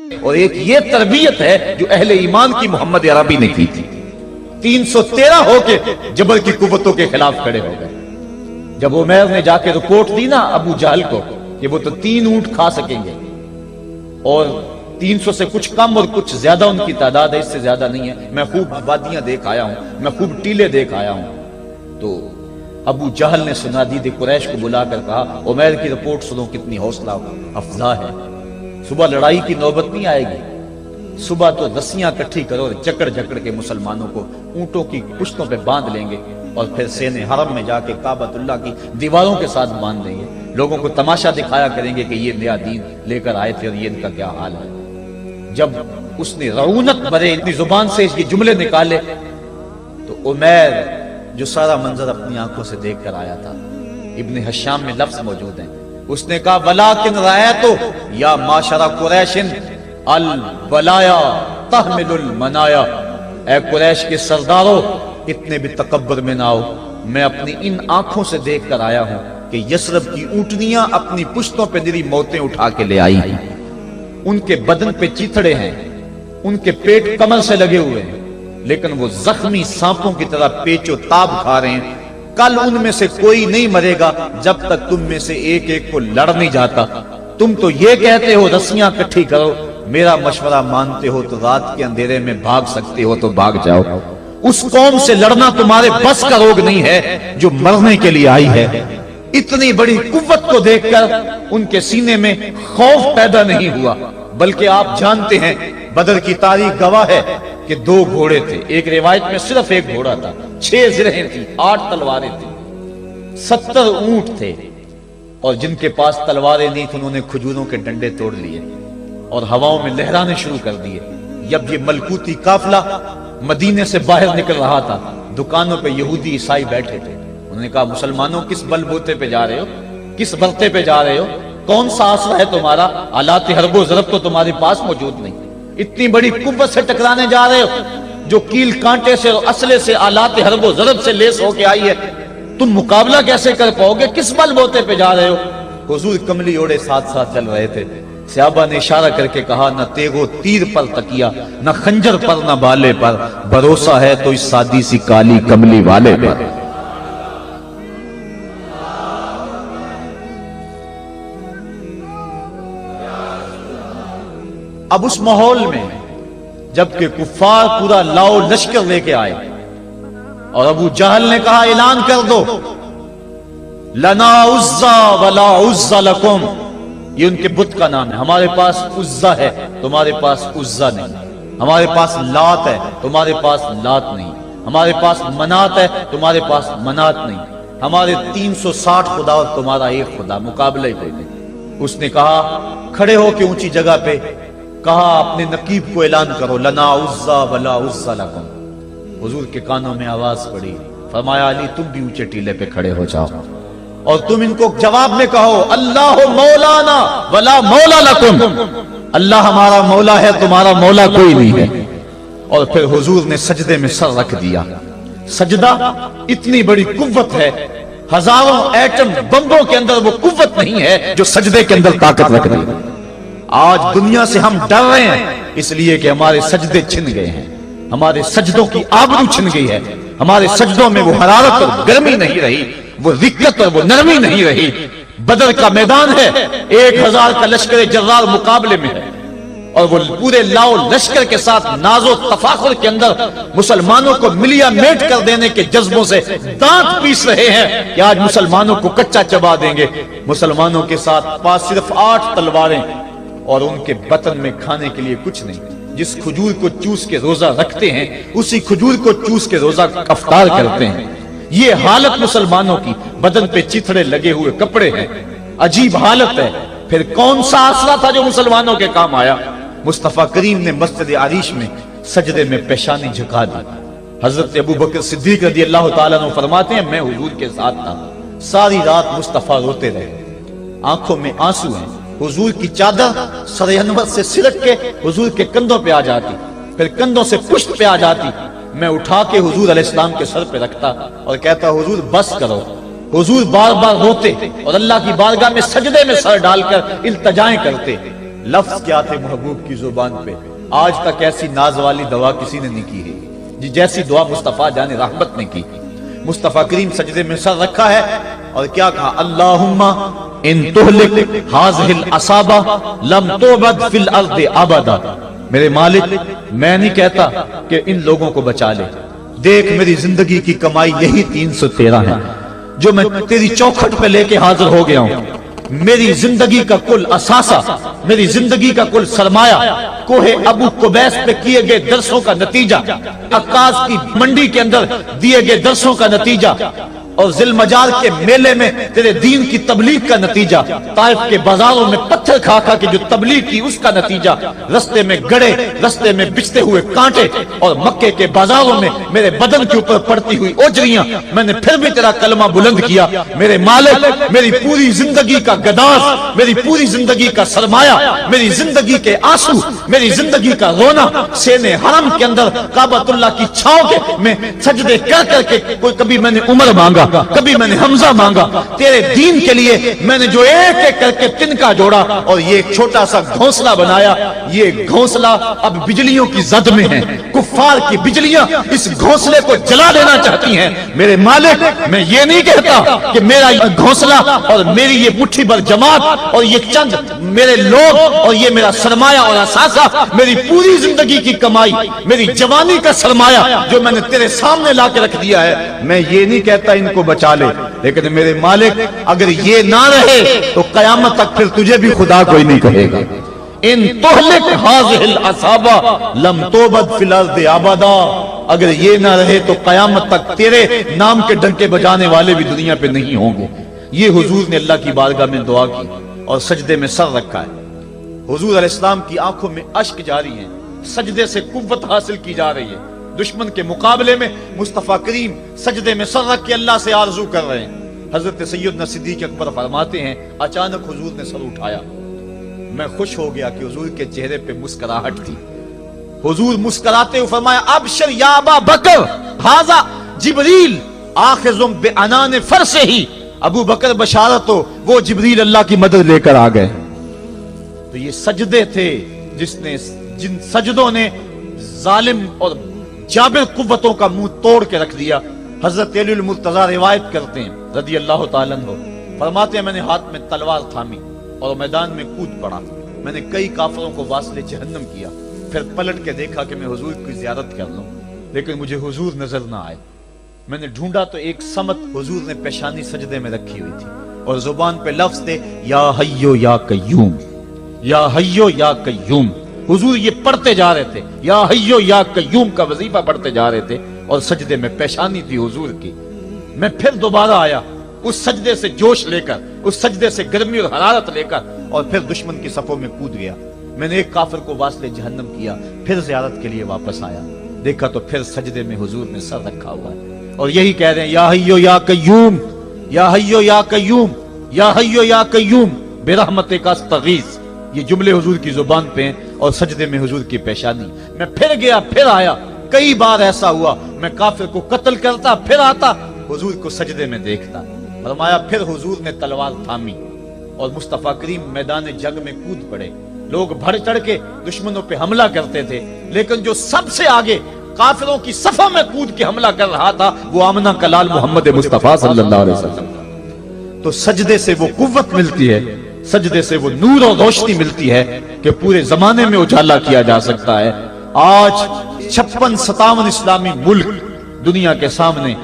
اور ایک یہ تربیت ہے جو اہل ایمان کی محمد عربی نے کی تھی. 313 ہو کے جبل کی قوتوں کے خلاف کھڑے ہو گئے. جب عمیر نے جا کے رپورٹ دی نا ابو جہل کو کہ وہ تو 3 اونٹ کھا سکیں گے اور 300 سے کچھ کم اور کچھ زیادہ ان کی تعداد ہے، اس سے زیادہ نہیں ہے، میں خوب وادیاں دیکھ آیا ہوں، میں خوب ٹیلے دیکھ آیا ہوں. تو ابو جہل نے سنادید قریش کو بلا کر کہا عمیر کی رپورٹ سنو کتنی حوصلہ افزا ہے. صبح لڑائی کی نوبت نہیں آئے گی، صبح تو رسیاں کٹھی کرو اور جکڑ جکڑ کے مسلمانوں کو اونٹوں کی پشتوں پہ باندھ لیں گے اور پھر سین حرم میں جا کے کعبۃ اللہ کی دیواروں کے ساتھ باندھ دیں گے. لوگوں کو تماشا دکھایا کریں گے کہ یہ نیا دین لے کر آئے تھے اور یہ ان کا کیا حال ہے. جب اس نے رعونت بھرے اپنی زبان سے یہ جملے نکالے تو عمیر جو سارا منظر اپنی آنکھوں سے دیکھ کر آیا تھا، ابن حشام میں لفظ موجود ہیں، اس نے کہا وَلَٰكِنْ رَأَيْتُ یا معشر قریش البلایا تحمل المنایا. اے قریش کے سرداروں اتنے بھی تکبر میں نہ آؤ، میں اپنی ان آنکھوں سے دیکھ کر آیا ہوں کہ یثرب کی اونٹنیاں اپنی پشتوں پہ نری موتیں اٹھا کے لے آئی ہیں. ان کے بدن پہ چیتھڑے ہیں، ان کے پیٹ کمر سے لگے ہوئے ہیں، لیکن وہ زخمی سانپوں کی طرح پیچ و تاب کھا رہے ہیں. کل ان میں سے کوئی نہیں مرے گا جب تک تم میں سے ایک ایک کو لڑ نہیں جاتا. تم تو یہ کہتے ہو رسیاں کٹھی کرو، میرا مشورہ مانتے ہو تو رات کے اندھیرے میں بھاگ سکتے ہو تو بھاگ جاؤ. اس قوم سے لڑنا تمہارے بس کا روگ نہیں ہے جو مرنے کے لیے آئی ہے. اتنی بڑی قوت کو دیکھ کر ان کے سینے میں خوف پیدا نہیں ہوا، بلکہ آپ جانتے ہیں بدر کی تاریخ گواہ ہے کہ 2 گھوڑے تھے. ایک روایت میں صرف ایک گھوڑا تھا، 6 زرہیں تھی، 8 تلواریں تھیں، 70 اونٹ تھے، اور جن کے پاس تلواریں نہیں تھیں انہوں نے کھجوروں کے ڈنڈے توڑ لیے اور ہواؤں میں لہرانے شروع کر دیے. جب یہ ملکوتی قافلہ مدینے سے باہر نکل رہا تھا، دکانوں پہ یہودی عیسائی بیٹھے تھے. انہوں نے کہا مسلمانوں کس بل بوتے پہ جا رہے ہو، کس برتے پہ جا رہے ہو، کون سا آسرا ہے تمہارا، آلات حرب و ضرب تو تمہارے پاس موجود نہیں، اتنی بڑی قوت سے ٹکرانے جا رہے ہو جو کیل کانٹے سے اور اسلحے سے آلات حرب و ضرب سے لیس ہو کے آئی ہے، تم مقابلہ کیسے کر پاؤ گے، کس بل بوتے پہ جا رہے ہو. حضور کملی اوڑے ساتھ ساتھ چل رہے تھے. صحابہ نے اشارہ کر کے کہا نہ تیغ و تیر پر تکیا، نہ خنجر پر نہ بالے پر، بھروسہ ہے تو اس سادی سی کالی کملی والے پر. اب اس ماحول میں جبکہ کفار پورا لاؤ لشکر لے کے آئے اور ابو جہل نے کہا اعلان کر دو لنا عزا ولا عزا لکم، یہ ان کے بت کا نام ہے. ہمارے پاس عزا ہے تمہارے پاس عزا نہیں، ہمارے پاس لات ہے تمہارے پاس لات نہیں، ہمارے پاس منات ہے تمہارے پاس منات نہیں، ہمارے 360 خدا اور تمہارا ایک خدا، مقابلہ ہی کوئی نہیں. اس نے کہا کھڑے ہو کے اونچی جگہ پہ کہا اپنے نقیب کو اعلان کرو لنا عزا ولا عزا لکم. حضور کے کانوں میں آواز پڑی، فرمایا علی تم بھی اونچے ٹیلے پہ کھڑے ہو جاؤ اور تم ان کو جواب میں کہو اللہ مولانا ولا مولا لکم، اللہ ہمارا مولا ہے تمہارا مولا کوئی نہیں ہے. اور پھر حضور نے سجدے میں سر رکھ دیا. سجدہ اتنی بڑی قوت ہے، ہزاروں ایٹم بمبوں کے اندر وہ قوت نہیں ہے جو سجدے کے اندر طاقت رکھ دی. آج دنیا سے ہم ڈر رہے ہیں اس لیے کہ ہمارے سجدے چھن گئے ہیں، ہمارے سجدوں کی آبرو چھن گئی ہے، ہمارے سجدوں میں وہ حرارت اور گرمی نہیں رہی، وہ رقت اور وہ نرمی نہیں رہی. بدر کا میدان ہے، 1000 کا لشکر جرار مقابلے میں ہے اور وہ پورے لاؤ لشکر کے ساتھ ناز و تفاخر کے اندر مسلمانوں کو ملیا میٹ کر دینے کے جذبوں سے دانت پیس رہے ہیں کہ آج مسلمانوں کو کچا چبا دیں گے. مسلمانوں کے ساتھ پاس صرف 8 تلواریں اور ان کے بطن میں کھانے کے لیے کچھ نہیں. جس کھجور کو چوس کے روزہ رکھتے ہیں اسی کھجور کو چوس کے روزہ افطار کرتے ہیں. یہ حالت مسلمانوں کی، بدن پہ چتھڑے لگے ہوئے کپڑے ہیں، عجیب حالت ہے. پھر کون سا آسرا تھا جو مسلمانوں کے کام آیا؟ مصطفیٰ کریم نے مسجد عریش میں سجدے میں پیشانی جھکا دی. حضرت ابو بکر صدیق رضی اللہ تعالیٰ عنہ فرماتے ہیں میں حضور کے ساتھ تھا، ساری رات مصطفیٰ روتے رہے، آنکھوں میں آنسو ہیں. حضور کی چادر سر انور سے سلٹ کے حضور کے کندھوں پہ آ جاتی، پھر کندھوں سے پشت پہ آ جاتی. میں اٹھا کے حضور علیہ السلام کے سر پہ رکھتا اور کہتا حضور بس کرو. حضور بار بار روتے اور اللہ کی بارگاہ میں سجدے میں سر ڈال کر التجائیں کرتے، لفظ کیا تھے محبوب کی زبان پہ، آج تک ایسی ناز والی دعا کسی نے نہیں کی ہے جی جیسی دعا مصطفیٰ جان رحمت نے کی۔ مصطفیٰ کریم سجدے میں سر رکھا ہے اور کیا کہا، اللہم ان تہلک ہذہ العصابہ لم تعبد فی الارض ابدا۔ میرے مالک میں نہیں کہتا کہ ان لوگوں کو بچا لے، دیکھ میری زندگی کی کمائی یہی 313 ہے جو میں تیری چوکھٹ پہ لے کے حاضر ہو گیا ہوں۔ میری زندگی کا کل اثاثہ، میری زندگی کا کل سرمایہ کوہ ابو قبیس پہ کیے گئے درسوں کا نتیجہ، عکاظ کی منڈی کے اندر دیے گئے درسوں کا نتیجہ، اور ذی المجال کے میلے میں تیرے دین کی تبلیغ کا نتیجہ، طائف کے بازاروں میں پتھر کھا کھا کے جو تبلیغ کی اس کا نتیجہ، رستے میں گڑے، رستے میں بچتے ہوئے کانٹے، اور مکے کے بازاروں میں میرے بدن کے اوپر پڑتی ہوئی اوجریاں، میں نے پھر بھی تیرا کلمہ بلند کیا۔ میرے مالک میری پوری زندگی کا گداز، میری پوری زندگی کا سرمایہ، میری زندگی کے آنسو، میری زندگی کا رونا سینے حرم کے اندر کعبۃ اللہ کی چھاؤں کے میں سجدے کر کر کے، کوئی کبھی میں نے عمر مانگا، کبھی میں نے حمزہ مانگا، تیرے دین کے لیے میں نے جو ایک ایک کر کے تنکا جوڑا اور یہ ایک چھوٹا سا گھونسلہ بنایا، یہ گھونسلہ اب بجلیوں کی زد میں ہے، کفار کی بجلیاں اس گھونسلے کو جلا دینا چاہتی ہیں۔ میرے مالک میں یہ نہیں کہتا کہ میرا یہ گھونسلہ اور میری یہ مٹھی بھر جماعت اور یہ چند میرے لوگ اور یہ میرا سرمایہ اور اثاثہ، میری پوری زندگی کی کمائی، میری جوانی کا سرمایہ جو میں نے تیرے سامنے لا کے رکھ دیا ہے، میں یہ نہیں کہتا ان کو بچا لے، لیکن میرے مالک اگر یہ نہ رہے تو قیامت تک پھر تجھے بھی خدا کوئی نہیں کہے گا۔ ان تہلک ہذہ العصابہ لم تعبد فی الارض ابدا، اگر یہ نہ رہے تو قیامت تک تیرے نام کے ڈنکے بجانے والے بھی دنیا پہ نہیں ہوں گے۔ یہ حضور نے اللہ کی بارگاہ میں دعا کی اور سجدے میں سر رکھا ہے۔ حضور علیہ السلام کی آنکھوں میں اشک جاری ہیں، سجدے سے قوت حاصل کی جا رہی ہے۔ دشمن کے مقابلے میں مصطفیٰ کریم سجدے میں سر رکھ کے اللہ سے آرزو کر رہے ہیں۔ حضرت سیدنا صدیق اکبر فرماتے ہیں، اچانک حضور نے سر اٹھایا، میں خوش ہو گیا کہ حضور کے چہرے پہ مسکراہٹ تھی۔ حضور مسکراتے ہوئے فرمایا، ابشر یا ابا بکر ھذا جبریل آخذ بعنان فرسہ، ابو بکر بشارت ہو، وہ جبریل اللہ کی مدد لے کر آ گئے۔ تو یہ سجدے تھے جن سجدوں نے ظالم اور جابر قوتوں کا منہ توڑ کے رکھ دیا۔ حضرت علی المرتضی روایت کرتے ہیں رضی اللہ تعالیٰ عنہ، فرماتے ہیں میں نے ہاتھ میں تلوار تھامی اور میدان میں کود پڑا، میں نے کئی کافروں کو واصل جہنم کیا، پھر پلٹ کے دیکھا کہ میں حضور کی زیارت کر لوں، لیکن مجھے حضور نظر نہ آئے۔ میں نے ڈھونڈا تو ایک سمت حضور نے پیشانی سجدے میں رکھی ہوئی تھی اور زبان پہ لفظ تھے، یا حیو یا قیوم، یا حیو یا قیوم۔ حضور یہ پڑھتے جا رہے تھے، یا حیو یا قیوم کا وظیفہ پڑھتے جا رہے تھے اور سجدے میں پیشانی تھی حضور کی۔ میں پھر دوبارہ آیا اس سجدے سے جوش لے کر، اس سجدے سے گرمی اور حرارت لے کر، اور پھر دشمن کی صفوں میں کود گیا۔ میں نے ایک کافر کو واصل جہنم کیا، پھر زیارت کے لیے واپس آیا، دیکھا تو پھر سجدے میں حضور نے سر رکھا ہوا ہے اور یہی کہہ رہے ہیں، یا حیو یا قیوم، یا حیو یا قیوم، یا حیو یا قیوم برحمتک استغیث۔ یہ جملے حضور کی زبان پہ ہیں اور سجدے میں حضور کی پیشانی۔ میں پھر گیا، پھر آیا، کئی بار ایسا ہوا میں کافر کو قتل کرتا، پھر آتا حضور کو سجدے میں دیکھتا۔ فرمایا پھر حضور نے تلوار تھامی اور مصطفیٰ کریم میدان جنگ میں کود پڑے۔ لوگ بڑھ چڑھ کے دشمنوں پہ حملہ کرتے تھے، لیکن جو سب سے آگے کافروں کی صفوں میں کود کے حملہ کر رہا تھا وہ آمنہ کا لال محمد مصطفیٰ صلی اللہ علیہ وسلم۔ تو سجدے سے وہ قوت ملتی ہے، سجدے سے وہ نور اور روشنی ملتی ہے کہ پورے زمانے میں اجالا کیا جا سکتا ہے۔ آج 56-57 اسلامی ملک دنیا کے سامنے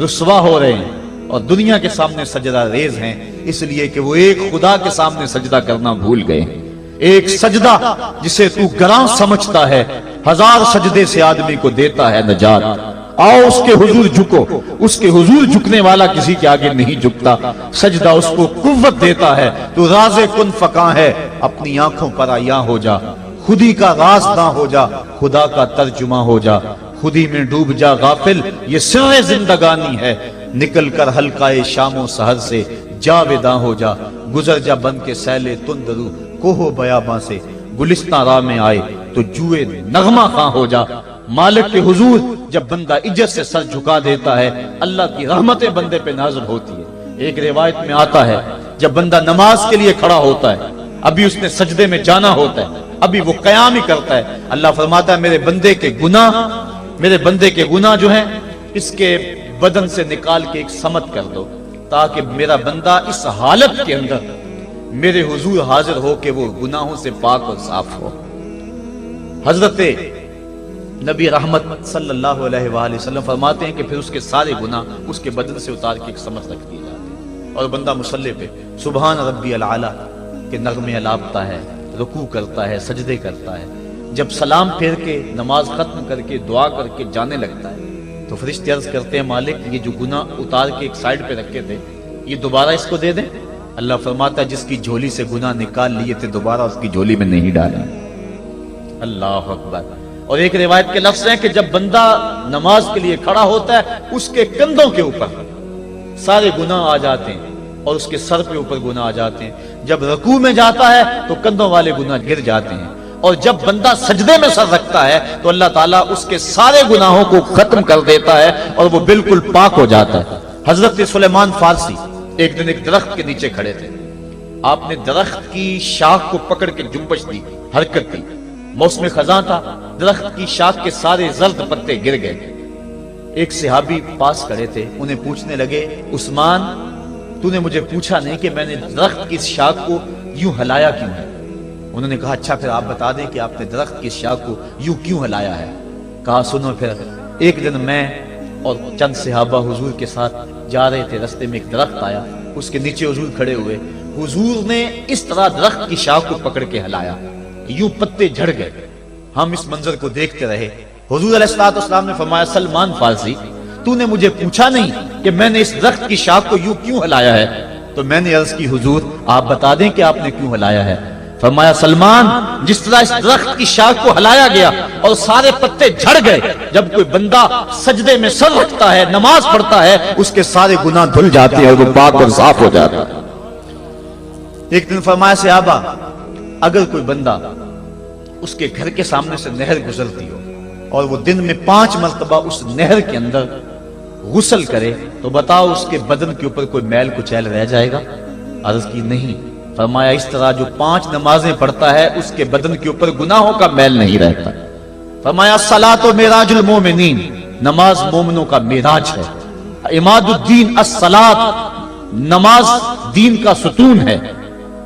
رسوا ہو رہے ہیں اور دنیا کے سامنے سجدہ ریز ہیں، اس لیے کہ وہ ایک خدا کے سامنے سجدہ کرنا بھول گئے ہیں۔ ایک سجدہ جسے تو گراں سمجھتا ہے 1000 سجدے سے آدمی کو دیتا ہے نجات۔ آؤ اس کے حضور جھکو، اس کے حضور جھکنے والا کسی کے آگے نہیں جھکتا۔ سجدہ اس کو قوت دیتا ہے، تو راز کن فکاں ہے، اپنی آنکھوں پر عیاں ہو جا، خودی کا راز نہ ہو جا، خدا کا ترجمہ ہو جا، خودی میں ڈوب جا غافل، یہ سر زندگانی ہے، نکل کر حلقہ شام و سحر سے جاویداں ہو جا، گزر جا بن کے سیلے تندرو کوہ بیاباں سے، گلستان راہ میں آئے تو جوئے نغمہ خواں ہو جا۔ مالک کے حضور جب بندہ عزت سے سر جھکا دیتا ہے، اللہ کی رحمتیں بندے پہ نازل ہوتی ہے۔ ایک روایت میں آتا ہے جب بندہ نماز کے لیے کھڑا ہوتا ہے، ابھی اس نے سجدے میں جانا ہوتا ہے، ابھی وہ قیام ہی کرتا ہے۔ اللہ فرماتا ہے میرے بندے کے گناہ جو ہیں اس کے بدن سے نکال کے ایک سمت کر دو، تاکہ میرا بندہ اس حالت کے اندر میرے حضور حاضر ہو کہ وہ گناہوں سے پاک اور صاف ہو۔ حضرت نبی رحمت صلی اللہ علیہ وآلہ وسلم فرماتے ہیں کہ پھر اس کے سارے گناہ اس کے بدن سے اتار کے ایک سمت رکھ دیے جاتے ہیں، اور بندہ مصلی پہ سبحان ربی العالی کے نغمے الاپتا ہے، رکوع کرتا ہے، سجدے کرتا ہے۔ جب سلام پھیر کے نماز ختم کر کے دعا کر کے جانے لگتا ہے تو فرشتے عرض کرتے ہیں مالک یہ جو گناہ اتار کے ایک سائیڈ پہ رکھے تھے یہ دوبارہ اس کو دے دیں؟ اللہ فرماتا ہے جس کی جھولی سے گناہ نکال لیے تھے دوبارہ اس کی جھولی میں نہیں ڈالیں۔ اللہ اکبر۔ اور ایک روایت کے لفظ ہیں کہ جب بندہ نماز کے لیے کھڑا ہوتا ہے اس کے کندھوں کے اوپر سارے گناہ آ جاتے ہیں اور اس کے سر پہ اوپر گناہ آ جاتے ہیں۔ جب رکوع میں جاتا ہے تو کندھوں والے گناہ گر جاتے ہیں، اور جب بندہ سجدے میں سر رکھتا ہے تو اللہ تعالیٰ اس کے سارے گناہوں کو ختم کر دیتا ہے اور وہ بالکل پاک ہو جاتا ہے۔ حضرت سلیمان فارسی ایک دن ایک درخت کے نیچے کھڑے تھے، آپ نے درخت کی شاخ کو پکڑ کے جنبش دی، حرکت دی، موسم خزاں تھا، درخت کی شاخ کے سارے زرد پتے گر گئے۔ ایک صحابی پاس کھڑے تھے، انہیں پوچھنے لگے عثمان تو نے مجھے پوچھا نہیں کہ میں نے درخت کی شاخ کو یوں ہلایا کیوں ہے؟ انہوں نے کہا اچھا پھر آپ بتا دیں کہ آپ نے درخت کی شاخ کو یوں کیوں ہلایا ہے؟ کہا سنو پھر ایک دن میں اور چند صحابہ حضور کے ساتھ جا رہے تھے، رستے میں ایک درخت آیا، اس کے نیچے حضور کھڑے ہوئے، حضور نے اس طرح درخت کی شاخ کو پکڑ کے ہلایا، یوں پتے جھڑ گئے۔ ہم اس منظر کو دیکھتے رہے۔ حضور علیہ السلام نے فرمایا سلمان فارسی تو نے مجھے پوچھا نہیں کہ میں نے اس درخت کی شاخ کو یوں کیوں ہلایا ہے؟ تو میں نے عرض کی حضور آپ بتا دیں کہ آپ نے کیوں ہلایا ہے؟ فرمایا سلمان جس طرح اس درخت کی شاخ کو ہلایا گیا اور سارے پتے جھڑ گئے، جب کوئی بندہ سجدے میں سر رکھتا ہے نماز پڑھتا ہے اس کے سارے گناہ دھل جاتے ہیں اور وہ پاک اور صاف ہو جاتا ہے۔ ایک دن فرمایا صحابہ اگر کوئی بندہ اس کے گھر کے سامنے سے نہر گزرتی ہو اور وہ دن میں 5 مرتبہ اس نہر کے اندر غسل کرے تو بتاؤ اس کے بدن کے اوپر کوئی میل کچیل رہ جائے گا؟ عرض کی نہیں۔ فرمایا اس طرح جو 5 نمازیں پڑھتا ہے اس کے بدن کے اوپر گناہوں کا میل نہیں رہتا۔ فرمایا الصلاۃ معراج المومنین، نماز مومنوں کا معراج ہے۔ عماد الدین الصلاۃ، نماز دین کا ستون ہے۔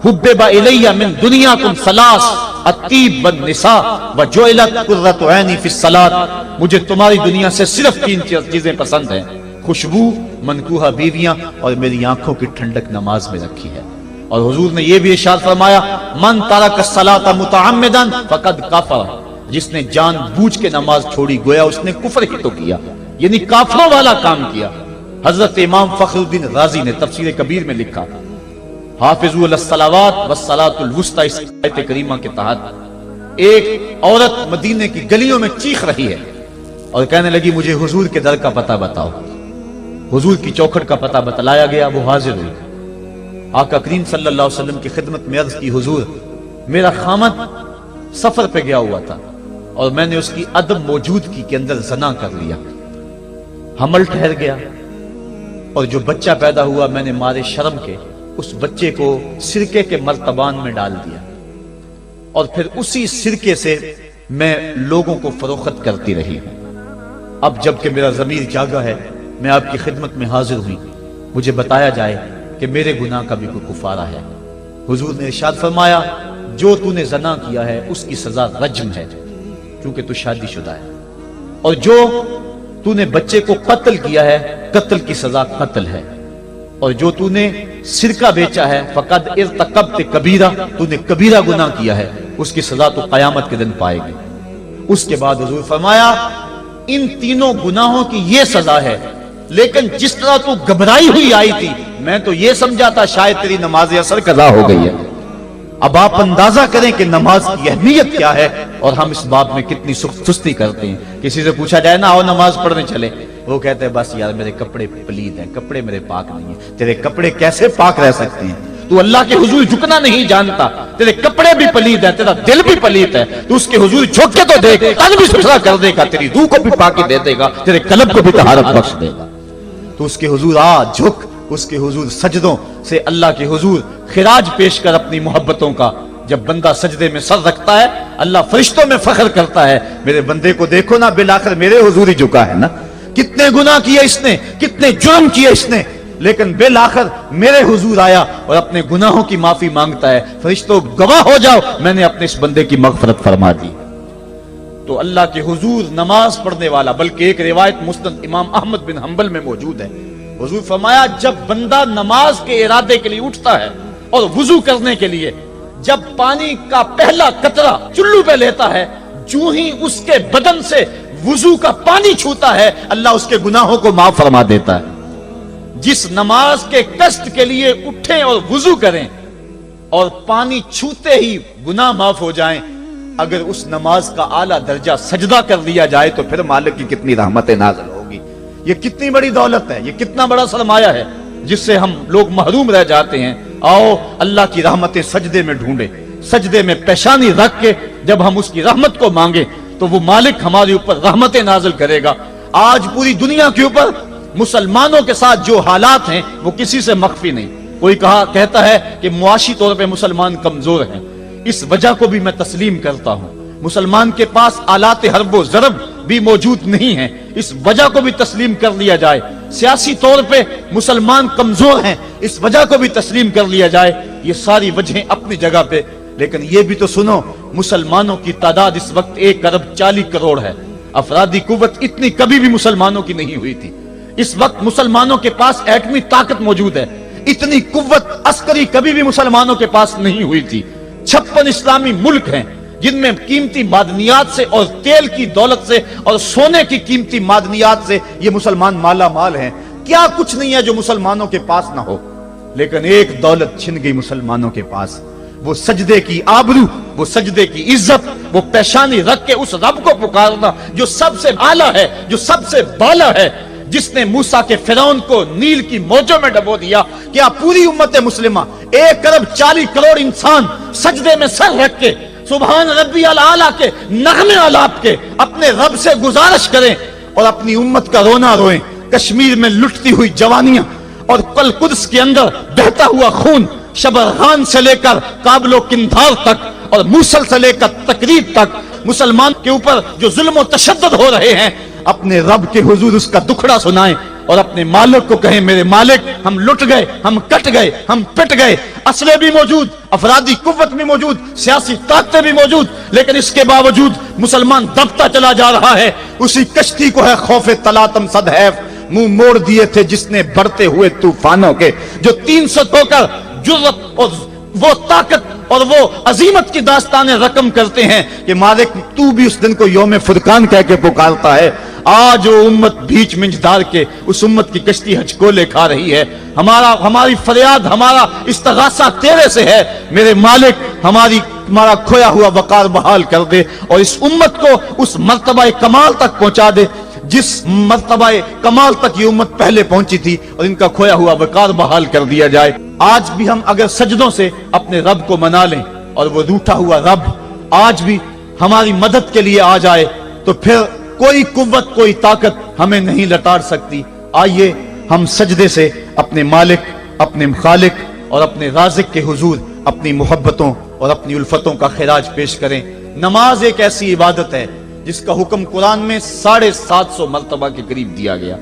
حبب الی من دنیاکم ثلاث الطیب والنساء وجعلت قرۃ عینی فی الصلاۃ، مجھے تمہاری دنیا سے صرف 3 چیزیں پسند ہیں، خوشبو، منکوحہ بیویاں، اور میری آنکھوں کی ٹھنڈک نماز میں رکھی ہے۔ اور حضور نے یہ بھی ارشاد فرمایا من ترک الصلاۃ متعمدا فقد کفر، جس نے جان بوجھ کے نماز چھوڑی گویا اس نے کفر ہی تو کیا، یعنی کافروں والا کام کیا۔ حضرت امام فخر الدین رازی نے تفسیر کبیر میں لکھا حافظوا علی الصلوات والصلاۃ الوسطی، اس آیت کریمہ کے تحت ایک عورت مدینے کی گلیوں میں چیخ رہی ہے اور کہنے لگی مجھے حضور کے در کا پتہ بتاؤ۔ حضور کی چوکھٹ کا پتہ بتلایا گیا، وہ حاضر ہوئی۔ آقا کریم صلی اللہ علیہ وسلم کی خدمت میں عرض کی حضور میرا خامد سفر پہ گیا ہوا تھا اور میں نے اس کی عدم موجودگی کے اندر زنا کر لیا، حمل ٹھہر گیا اور جو بچہ پیدا ہوا میں نے مارے شرم کے اس بچے کو سرکے کے مرتبان میں ڈال دیا اور پھر اسی سرکے سے میں لوگوں کو فروخت کرتی رہی ہوں۔ اب جب کہ میرا ضمیر جاگا ہے میں آپ کی خدمت میں حاضر ہوئی، مجھے بتایا جائے کہ میرے گناہ کا بھی کوئی کفارہ ہے۔ حضور نے ارشاد فرمایا جو تو نے زنا کیا ہے اس کی سزا رجم ہے چونکہ تو شادی شدہ ہے، اور جو تو نے بچے کو قتل کیا ہے قتل کی سزا قتل ہے، اور جو تو نے سرکہ بیچا ہے فقد ارتکبت کبیرہ، تو نے کبیرہ گناہ کیا ہے، اس کی سزا تو قیامت کے دن پائے گی۔ اس کے بعد حضور فرمایا ان تینوں گناہوں کی یہ سزا ہے، لیکن جس طرح تو گھبرائی ہوئی آئی تھی میں تو یہ سمجھا تھا شاید تیری نماز اثر قضا ہو گئی ہے۔ اب آپ اندازہ کریں کہ نماز کی اہمیت کیا ہے اور ہم اس باب میں کتنی سستی کرتے ہیں۔ کسی سے پوچھا جائے نا آؤ نماز پڑھنے چلے، وہ کہتے ہیں بس یار میرے کپڑے پلید ہیں، کپڑے میرے پاک نہیں ہیں۔ تیرے کپڑے کیسے پاک رہ سکتے ہیں؟ تو اللہ کے حضور جھکنا نہیں جانتا، تیرے کپڑے بھی پلید ہیں، تیرا دل بھی پلید ہے، تو اس کے حضور جھک کے تو دیکھ، تن بھی ستھرا کر دے گا، تیری روح کو بھی پاکی دے دے گا، تیرے قلب کو بھی طہارت بخش دے گا۔ تو اس کے حضور آ جھک، اس کے حضور سجدوں سے اللہ کے حضور خراج پیش کر اپنی محبتوں کا جب بندہ سجدے میں سر رکھتا ہے اللہ فرشتوں میں فخر کرتا ہے، میرے بندے کو دیکھو نا، بالآخر میرے حضور ہی جھکا ہے نا، کتنے گناہ کیے اس نے، کتنے جرم کیے اس نے، لیکن بالآخر میرے حضور آیا اور اپنے گناہوں کی معافی مانگتا ہے، فرشتوں گواہ ہو جاؤ میں نے اپنے اس بندے کی مغفرت فرما دی۔ تو اللہ کے حضور نماز پڑھنے والا، بلکہ ایک روایت مسند امام احمد بن حنبل میں موجود ہے، حضور فرمایا جب بندہ نماز کے ارادے کے لیے اٹھتا ہے اور وضو کرنے کے لیے جب پانی کا پہلا قطرہ چلو پہ لیتا ہے، جو ہی اس کے بدن سے وضو کا پانی چھوتا ہے اللہ اس کے گناہوں کو معاف فرما دیتا ہے۔ جس نماز کے قصد کے لیے اٹھیں اور وضو کریں اور پانی چھوتے ہی گناہ معاف ہو جائیں، اگر اس نماز کا اعلیٰ درجہ سجدہ کر لیا جائے تو پھر مالک کی کتنی رحمت نازل ہوگی۔ یہ کتنی بڑی دولت ہے، یہ کتنا بڑا سرمایہ ہے جس سے ہم لوگ محروم رہ جاتے ہیں۔ آؤ اللہ کی رحمتیں سجدے میں ڈھونڈے، سجدے میں پیشانی رکھ کے جب ہم اس کی رحمت کو مانگے تو وہ مالک ہمارے اوپر رحمتیں نازل کرے گا۔ آج پوری دنیا کے اوپر مسلمانوں کے ساتھ جو حالات ہیں وہ کسی سے مخفی نہیں۔ کوئی کہتا ہے کہ معاشی طور پہ مسلمان کمزور ہیں، اس وجہ کو بھی میں تسلیم کرتا ہوں۔ مسلمان کے پاس آلات حرب و ضرب بھی موجود نہیں ہیں، اس وجہ کو بھی تسلیم کر لیا جائے۔ سیاسی طور پہ مسلمان کمزور ہیں، اس وجہ کو بھی تسلیم کر لیا جائے۔ یہ ساری وجہیں اپنی جگہ پہ، لیکن یہ بھی تو سنو مسلمانوں کی تعداد اس وقت 1,40,00,000,000 ہے۔ افرادی قوت اتنی کبھی بھی مسلمانوں کی نہیں ہوئی تھی۔ اس وقت مسلمانوں کے پاس ایٹمی طاقت موجود ہے، اتنی قوت عسکری کبھی بھی مسلمانوں کے پاس نہیں ہوئی تھی۔ 56 اسلامی ملک ہیں جن میں قیمتی معدنیات سے اور تیل کی دولت سے اور سونے کی قیمتی معدنیات سے یہ مسلمان مالا مال ہیں۔ کیا کچھ نہیں ہے جو مسلمانوں کے پاس نہ ہو، لیکن ایک دولت چھن گئی مسلمانوں کے پاس، وہ سجدے کی آبرو، وہ سجدے کی عزت، وہ پیشانی رکھ کے اس رب کو پکارنا جو سب سے اعلیٰ ہے، جو سب سے بالا ہے، جس نے موسیٰ کے فرعون کو نیل کی موجوں میں ڈبو دیا۔ کیا پوری امت مسلمہ 1,40,00,000,000 انسان سجدے میں سر رکھ کے سبحان ربی الاعلیٰ کے نغمے آلاپ کے اپنے رب سے گزارش کریں اور اپنی امت کا رونا روئیں؟ کشمیر میں لٹتی ہوئی جوانیاں اور کل قدس کے اندر بہتا ہوا خون، شبرغان سے لے کر کابل و قندھار تک اور موصل سے لے کر تقریب تک مسلمان کے اوپر جو ظلم و تشدد ہو رہے ہیں، اپنے رب کے حضور اس کا دکھڑا سنائیں اور اپنے مالک کو کہیں میرے مالک ہم لٹ گئے، ہم کٹ گئے، ہم پٹ گئے، اسلحے بھی موجود، افرادی قوت بھی موجود، سیاسی طاقتیں بھی موجود، لیکن اس کے باوجود مسلمان دبتا چلا جا رہا ہے۔ اسی کشتی کو ہے خوف تلاطم صد حیف منہ موڑ دیے تھے جس نے بڑھتے ہوئے طوفانوں کے، جو 300 ہو کر جرأت اور وہ طاقت اور وہ عظیمت کی داستانیں رقم کرتے ہیں کہ مالک تو بھی اس دن کو یوم فرقان کہہ کے پکارتا ہے۔ آج وہ امت بیچ منجدار کے اس امت کی کشتی ہچکولے کھا رہی ہے۔ ہماری فریاد، ہمارا استغاثہ تیرے سے ہے، میرے مالک ہمارا کھویا ہوا وقار بحال کر دے اور اس امت کو اس مرتبہ کمال تک پہنچا دے جس مرتبہ کمال تک یہ امت پہلے پہنچی تھی، اور ان کا کھویا ہوا وقار بحال کر دیا جائے۔ آج بھی ہم اگر سجدوں سے اپنے رب کو منا لیں اور وہ روٹھا ہوا رب آج بھی ہماری مدد کے لیے آ جائے تو پھر کوئی قوت، کوئی طاقت ہمیں نہیں لٹاڑ سکتی۔ آئیے ہم سجدے سے اپنے مالک، اپنے خالق اور اپنے رازق کے حضور اپنی محبتوں اور اپنی الفتوں کا خراج پیش کریں۔ نماز ایک ایسی عبادت ہے جس کا حکم قرآن میں 750 مرتبہ کے قریب دیا گیا۔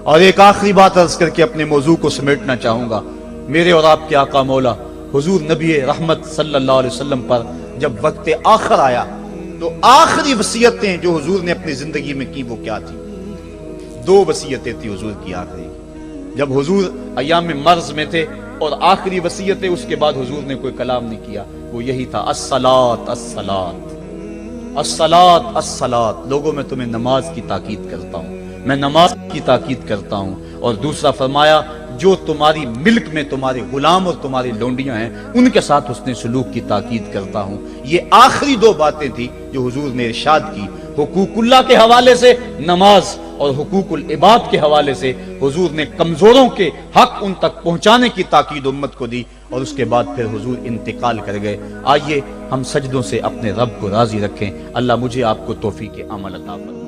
اور ایک آخری بات عرض کر کے اپنے موضوع کو سمیٹنا چاہوں گا۔ میرے اور آپ کے آقا مولا حضور نبی رحمت صلی اللہ علیہ وسلم پر جب وقت آخر آیا تو آخری وصیتیں جو حضور نے اپنی زندگی میں کی وہ کیا تھی؟ 2 وصیتیں تھی حضور کی آخری، جب حضور ایام مرض میں تھے، اور آخری وصیتیں اس کے بعد حضور نے کوئی کلام نہیں کیا، وہ یہی تھا الصلاۃ الصلاۃ الصلاۃ الصلاۃ۔ لوگوں میں تمہیں نماز کی تاکید کرتا ہوں، میں نماز کی تاکید کرتا ہوں۔ اور دوسرا فرمایا جو تمہاری ملک میں تمہارے غلام اور تمہاری لونڈیاں ہیں ان کے ساتھ حسن سلوک کی تاکید کرتا ہوں۔ یہ آخری 2 باتیں تھی جو حضور نے ارشاد کی۔ حقوق اللہ کے حوالے سے نماز اور حقوق العباد کے حوالے سے حضور نے کمزوروں کے حق ان تک پہنچانے کی تاکید امت کو دی، اور اس کے بعد پھر حضور انتقال کر گئے۔ آئیے ہم سجدوں سے اپنے رب کو راضی رکھیں۔ اللہ مجھے آپ کو توفیق عمل عطا فرمائے۔